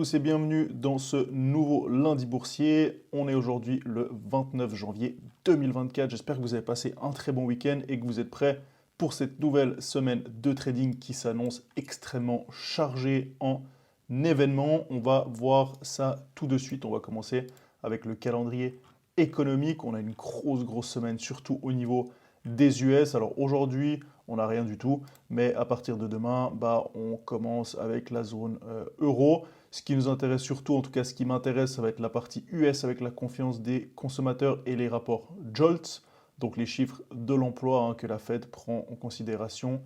Tous et bienvenue dans ce nouveau lundi boursier. On est aujourd'hui le 29 janvier 2024. J'espère que vous avez passé un très bon week-end et que vous êtes prêts pour cette nouvelle semaine de trading qui s'annonce extrêmement chargée en événements. On va voir ça tout de suite. On va commencer avec le calendrier économique. On a une grosse semaine, surtout au niveau des US. Alors aujourd'hui, on n'a rien du tout, mais à partir de demain, on commence avec la zone euro. Ce qui nous intéresse surtout, en tout cas ce qui m'intéresse, ça va être la partie US avec la confiance des consommateurs et les rapports JOLTS, donc les chiffres de l'emploi que la Fed prend en considération.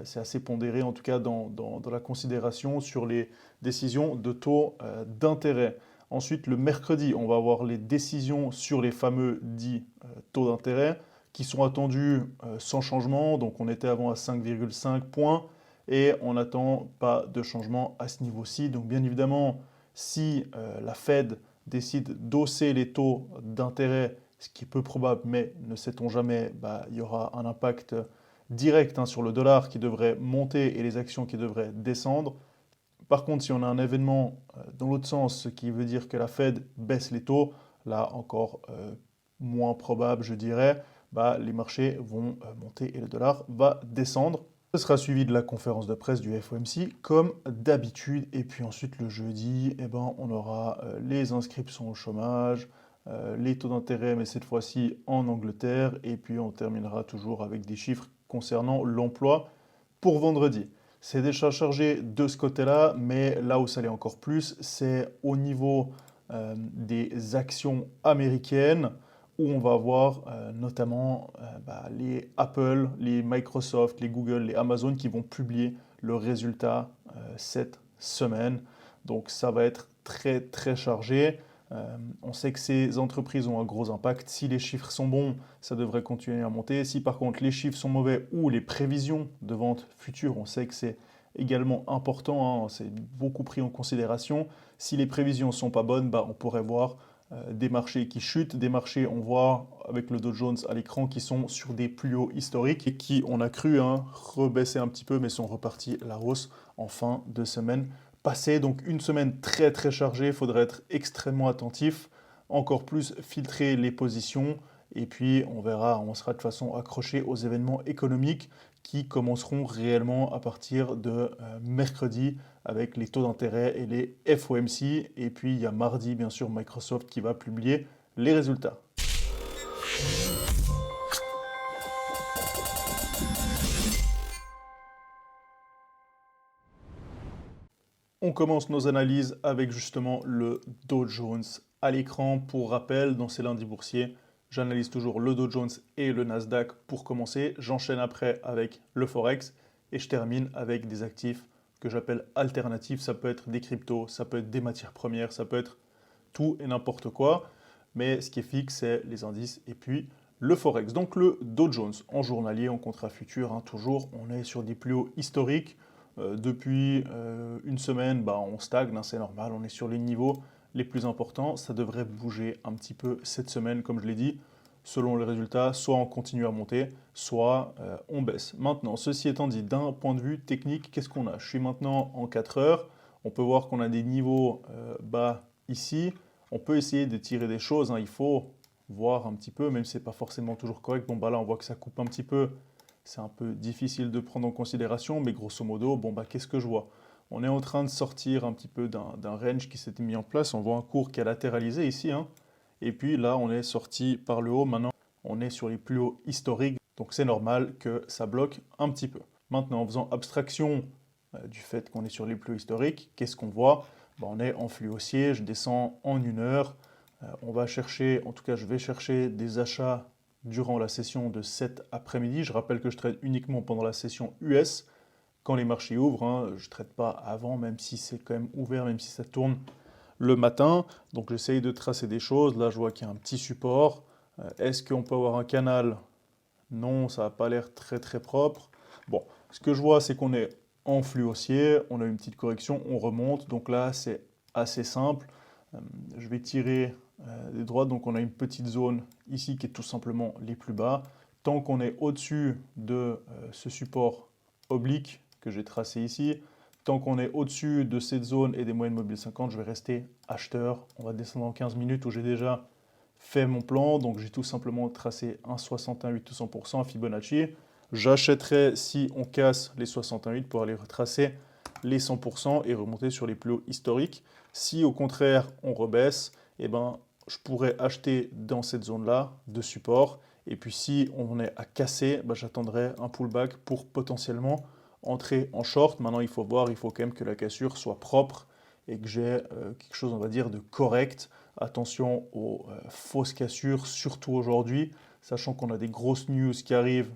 C'est assez pondéré en tout cas dans la considération sur les décisions de taux d'intérêt. Ensuite, le mercredi, on va avoir les décisions sur les fameux dits taux d'intérêt qui sont attendus sans changement. Donc on était avant à 5,5 points et on n'attend pas de changement à ce niveau-ci. Donc bien évidemment, si la Fed décide d'hausser les taux d'intérêt, ce qui est peu probable, mais ne sait-on jamais, il y aura un impact direct sur le dollar qui devrait monter et les actions qui devraient descendre. Par contre, si on a un événement dans l'autre sens, ce qui veut dire que la Fed baisse les taux, là encore moins probable, je dirais, les marchés vont monter et le dollar va descendre. Ce sera suivi de la conférence de presse du FOMC, comme d'habitude. Et puis ensuite, le jeudi, on aura les inscriptions au chômage, les taux d'intérêt, mais cette fois-ci en Angleterre. Et puis on terminera toujours avec des chiffres concernant l'emploi pour vendredi. C'est déjà chargé de ce côté-là, mais là où ça l'est encore plus, c'est au niveau des actions américaines où on va voir notamment les Apple, les Microsoft, les Google, les Amazon qui vont publier leurs résultats cette semaine. Donc ça va être très chargé. On sait que ces entreprises ont un gros impact. Si les chiffres sont bons, ça devrait continuer à monter. Si par contre les chiffres sont mauvais ou les prévisions de vente future, on sait que c'est également important, c'est beaucoup pris en considération. Si les prévisions ne sont pas bonnes, on pourrait voir des marchés qui chutent, des marchés, on voit avec le Dow Jones à l'écran, qui sont sur des plus hauts historiques et qui, on a cru, rebaisser un petit peu, mais sont repartis à la hausse en fin de semaine passée. Donc une semaine très chargée, il faudrait être extrêmement attentif, encore plus filtrer les positions, et puis on verra, on sera de toute façon accroché aux événements économiques qui commenceront réellement à partir de mercredi avec les taux d'intérêt et les FOMC. Et puis il y a mardi, bien sûr, Microsoft qui va publier les résultats. On commence nos analyses avec justement le Dow Jones à l'écran. Pour rappel, dans ces lundis boursiers, j'analyse toujours le Dow Jones et le Nasdaq pour commencer. J'enchaîne après avec le Forex et je termine avec des actifs que j'appelle alternatifs. Ça peut être des cryptos, ça peut être des matières premières, ça peut être tout et n'importe quoi. Mais ce qui est fixe, c'est les indices et puis le Forex. Donc le Dow Jones en journalier, en contrat futur, toujours, on est sur des plus hauts historiques. Depuis une semaine, on stagne, c'est normal, on est sur les niveaux les plus importants. Ça devrait bouger un petit peu cette semaine, comme je l'ai dit, selon les résultats, soit on continue à monter, soit on baisse. Maintenant, ceci étant dit, d'un point de vue technique, qu'est-ce qu'on a? Je suis maintenant en 4 heures, on peut voir qu'on a des niveaux bas ici, on peut essayer de tirer des choses, il faut voir un petit peu, même si ce n'est pas forcément toujours correct. Bon, là, on voit que ça coupe un petit peu. C'est un peu difficile de prendre en considération, mais grosso modo, qu'est-ce que je vois? On est en train de sortir un petit peu d'un range qui s'était mis en place. On voit un cours qui a latéralisé ici, et puis là, on est sorti par le haut. Maintenant, on est sur les plus hauts historiques, donc c'est normal que ça bloque un petit peu. Maintenant, en faisant abstraction du fait qu'on est sur les plus hauts historiques, qu'est-ce qu'on voit? On est en flux haussier, je descends en une heure. On va chercher, en tout cas, je vais chercher des achats durant la session de cet après-midi. Je rappelle que je trade uniquement pendant la session US, quand les marchés ouvrent. Je ne trade pas avant, même si c'est quand même ouvert, même si ça tourne le matin. Donc j'essaye de tracer des choses. Là, je vois qu'il y a un petit support. Est-ce qu'on peut avoir un canal? Non, ça n'a pas l'air très propre. Bon, ce que je vois, c'est qu'on est en flux haussier. On a une petite correction, on remonte. Donc là, c'est assez simple. Je vais tirer des droites, donc on a une petite zone ici qui est tout simplement les plus bas. Tant qu'on est au-dessus de ce support oblique que j'ai tracé ici, Tant qu'on est au-dessus de cette zone et des moyennes mobiles 50, je vais rester acheteur. On va descendre en 15 minutes où j'ai déjà fait mon plan. Donc j'ai tout simplement tracé un 61,8 tout 100% à Fibonacci. J'achèterai si on casse les 61,8 pour aller retracer les 100% et remonter sur les plus hauts historiques. Si au contraire on rebaisse, eh ben, je pourrais acheter dans cette zone-là de support. Et puis si on est à casser, ben, j'attendrai un pullback pour potentiellement entrer en short. Maintenant, il faut voir, il faut quand même que la cassure soit propre et que j'ai quelque chose, on va dire, de correct. Attention aux fausses cassures, surtout aujourd'hui, sachant qu'on a des grosses news qui arrivent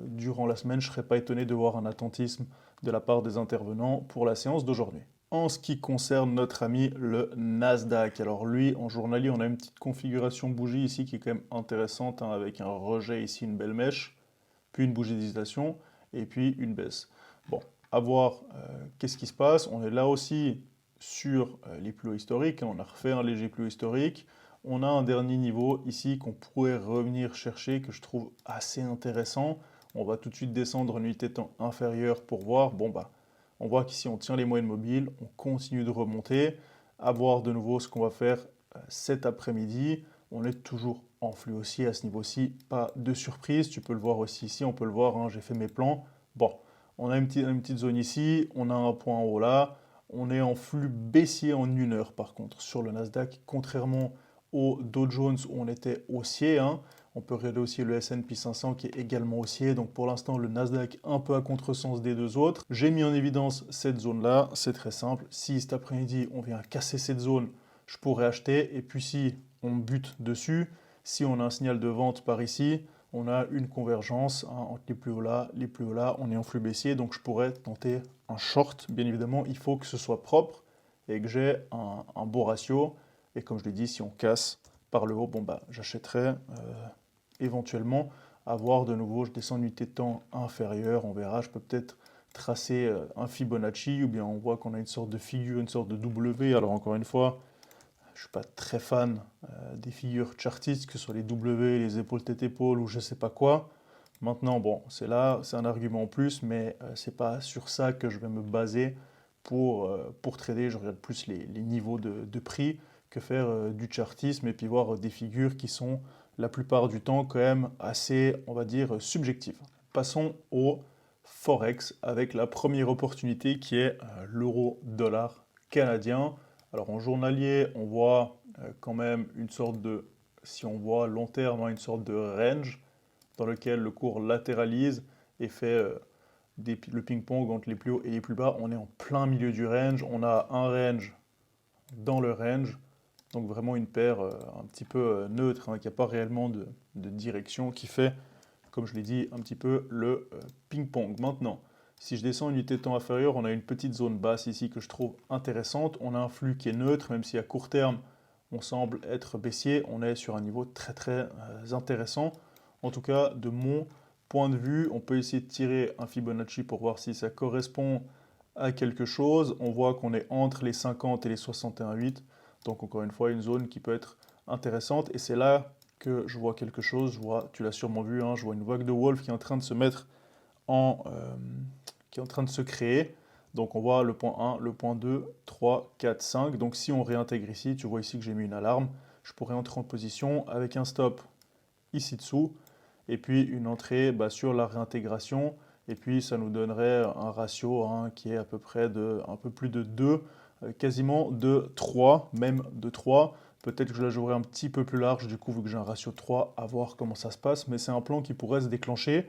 durant la semaine. Je ne serais pas étonné de voir un attentisme de la part des intervenants pour la séance d'aujourd'hui. En ce qui concerne notre ami le Nasdaq, alors lui, en journalier, on a une petite configuration bougie ici qui est quand même intéressante, hein, avec un rejet ici, une belle mèche, puis une bougie d'hésitation, et puis une baisse. Bon, à voir qu'est-ce qui se passe. On est là aussi sur les plus hauts historiques, hein. On a refait un léger plus haut historique. On a un dernier niveau ici qu'on pourrait revenir chercher, que je trouve assez intéressant. On va tout de suite descendre une unité de temps inférieure pour voir. Bon, bah, on voit qu'ici on tient les moyennes mobiles, on continue de remonter. À voir de nouveau ce qu'on va faire cet après-midi. On est toujours en flux haussier à ce niveau-ci, pas de surprise. Tu peux le voir aussi ici, on peut le voir, hein, j'ai fait mes plans. Bon, on a une petite zone ici, on a un point en haut là. On est en flux baissier en 1 heure par contre sur le Nasdaq, contrairement au Dow Jones où on était haussier, hein. On peut regarder aussi le S&P 500 qui est également haussier. Donc pour l'instant, le Nasdaq un peu à contresens des deux autres. J'ai mis en évidence cette zone-là. C'est très simple. Si cet après-midi, on vient casser cette zone, je pourrais acheter. Et puis si on bute dessus, si on a un signal de vente par ici, on a une convergence, hein, entre les plus hauts là, les plus hauts là. On est en flux baissier. Donc je pourrais tenter un short. Bien évidemment, il faut que ce soit propre et que j'ai un beau ratio. Et comme je l'ai dit, si on casse par le haut, bon bah j'achèterai éventuellement. À voir de nouveau, je descends une unité de temps inférieure, on verra, je peux peut-être tracer un Fibonacci, ou bien on voit qu'on a une sorte de figure, une sorte de W. Alors encore une fois, je ne suis pas très fan des figures chartistes, que ce soit les W, les épaules tête-épaule ou je ne sais pas quoi. Maintenant, bon, c'est là, c'est un argument en plus, mais ce n'est pas sur ça que je vais me baser pour trader. Je regarde plus les niveaux de prix que faire du chartisme et puis voir des figures qui sont la plupart du temps quand même assez, on va dire, subjectives. Passons au Forex avec la première opportunité qui est l'euro-dollar canadien. Alors en journalier, on voit quand même une sorte de, si on voit long terme, hein, une sorte de range dans lequel le cours latéralise et fait le ping-pong entre les plus hauts et les plus bas. On est en plein milieu du range, on a un range dans le range, donc vraiment une paire un petit peu neutre, hein, qui n'a pas réellement de direction, qui fait, comme je l'ai dit, un petit peu le ping-pong. Maintenant, si je descends une unité de temps inférieure, on a une petite zone basse ici que je trouve intéressante. On a un flux qui est neutre, même si à court terme, on semble être baissier. On est sur un niveau très intéressant. En tout cas, de mon point de vue, on peut essayer de tirer un Fibonacci pour voir si ça correspond à quelque chose. On voit qu'on est entre les 50 et les 61,8. Donc encore une fois, une zone qui peut être intéressante. Et c'est là que je vois quelque chose. Je vois, tu l'as sûrement vu, hein, je vois une vague de Wolf qui est en train de se mettre qui est en train de se créer. Donc on voit le point 1, le point 2, 3, 4, 5. Donc si on réintègre ici, tu vois ici que j'ai mis une alarme. Je pourrais entrer en position avec un stop ici dessous. Et puis une entrée sur la réintégration. Et puis ça nous donnerait un ratio, hein, qui est à peu près de un peu plus de 2, quasiment de 3, même de 3. Peut-être que je la jouerai un petit peu plus large, du coup, vu que j'ai un ratio de 3, à voir comment ça se passe. Mais c'est un plan qui pourrait se déclencher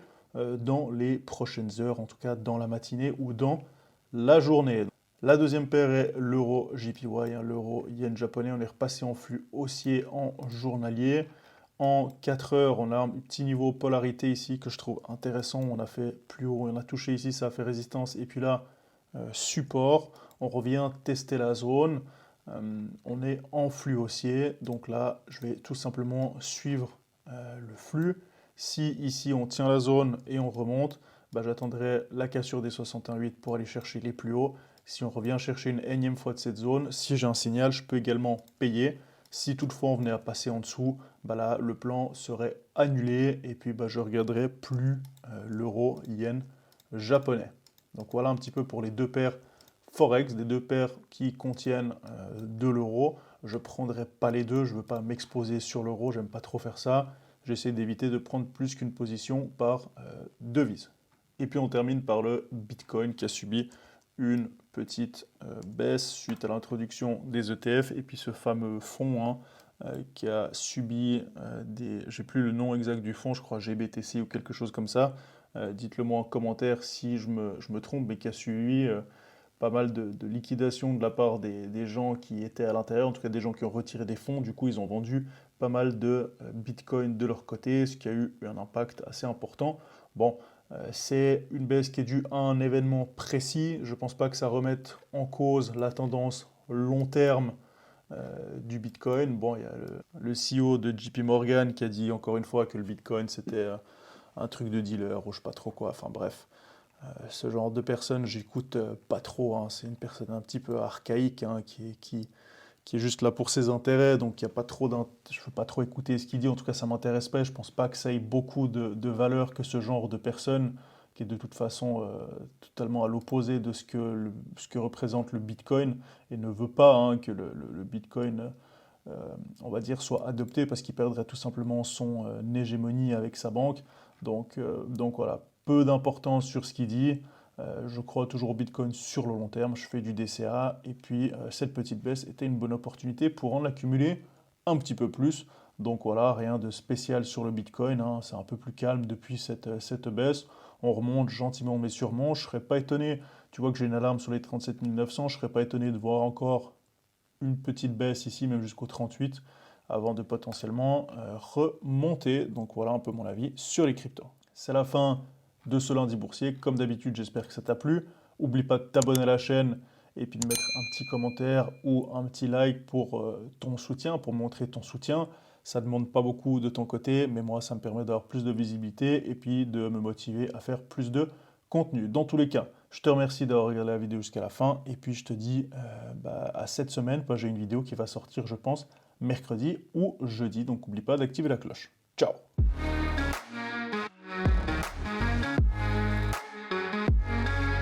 dans les prochaines heures, en tout cas dans la matinée ou dans la journée. La deuxième paire est l'euro JPY, hein, l'euro yen japonais. On est repassé en flux haussier en journalier. En 4 heures, on a un petit niveau polarité ici que je trouve intéressant. On a fait plus haut, on a touché ici, ça a fait résistance. Et puis là, support. On revient tester la zone. On est en flux haussier. Donc là, je vais tout simplement suivre le flux. Si ici on tient la zone et on remonte, j'attendrai la cassure des 61,8 pour aller chercher les plus hauts. Si on revient chercher une énième fois de cette zone, si j'ai un signal, je peux également payer. Si toutefois on venait à passer en dessous, là le plan serait annulé et puis je regarderai plus l'euro yen japonais. Donc voilà un petit peu pour les deux paires Forex, des deux paires qui contiennent de l'euro. Je ne prendrai pas les deux, je ne veux pas m'exposer sur l'euro, j'aime pas trop faire ça. J'essaie d'éviter de prendre plus qu'une position par devise. Et puis on termine par le Bitcoin qui a subi une petite baisse suite à l'introduction des ETF et puis ce fameux fonds qui a subi j'ai plus le nom exact du fonds, je crois GBTC ou quelque chose comme ça. Dites-le moi en commentaire si je me trompe, mais qui a subi pas mal de liquidations de la part des gens qui étaient à l'intérieur, en tout cas des gens qui ont retiré des fonds. Du coup, ils ont vendu pas mal de Bitcoin de leur côté, ce qui a eu un impact assez important. Bon, c'est une baisse qui est due à un événement précis. Je ne pense pas que ça remette en cause la tendance long terme du Bitcoin. Bon, il y a le CEO de JP Morgan qui a dit encore une fois que le Bitcoin c'était un truc de dealer ou je sais pas trop quoi. Enfin bref, ce genre de personne, j'écoute pas trop. C'est une personne un petit peu archaïque qui est juste là pour ses intérêts. Donc il y a pas trop je veux pas trop écouter ce qu'il dit. En tout cas, ça m'intéresse pas. Je pense pas que ça ait beaucoup de valeur que ce genre de personne qui est de toute façon totalement à l'opposé de ce que représente le Bitcoin et ne veut pas que le Bitcoin, on va dire, soit adopté parce qu'il perdrait tout simplement son hégémonie avec sa banque. Donc voilà, peu d'importance sur ce qu'il dit. Je crois toujours au Bitcoin sur le long terme. Je fais du DCA et puis cette petite baisse était une bonne opportunité pour en accumuler un petit peu plus. Donc voilà, rien de spécial sur le Bitcoin. C'est un peu plus calme depuis cette baisse. On remonte gentiment mais sûrement. Je ne serais pas étonné. Tu vois que j'ai une alarme sur les 37 900. Je ne serais pas étonné de voir encore une petite baisse ici, même jusqu'au 38, avant de potentiellement remonter. Donc voilà un peu mon avis sur les cryptos. C'est la fin de ce lundi boursier. Comme d'habitude, j'espère que ça t'a plu. N'oublie pas de t'abonner à la chaîne et puis de mettre un petit commentaire ou un petit like pour ton soutien, pour montrer ton soutien. Ça ne demande pas beaucoup de ton côté, mais moi, ça me permet d'avoir plus de visibilité et puis de me motiver à faire plus de contenu. Dans tous les cas, je te remercie d'avoir regardé la vidéo jusqu'à la fin et puis je te dis à cette semaine. J'ai une vidéo qui va sortir, je pense, mercredi ou jeudi. Donc n'oublie pas d'activer la cloche. Ciao!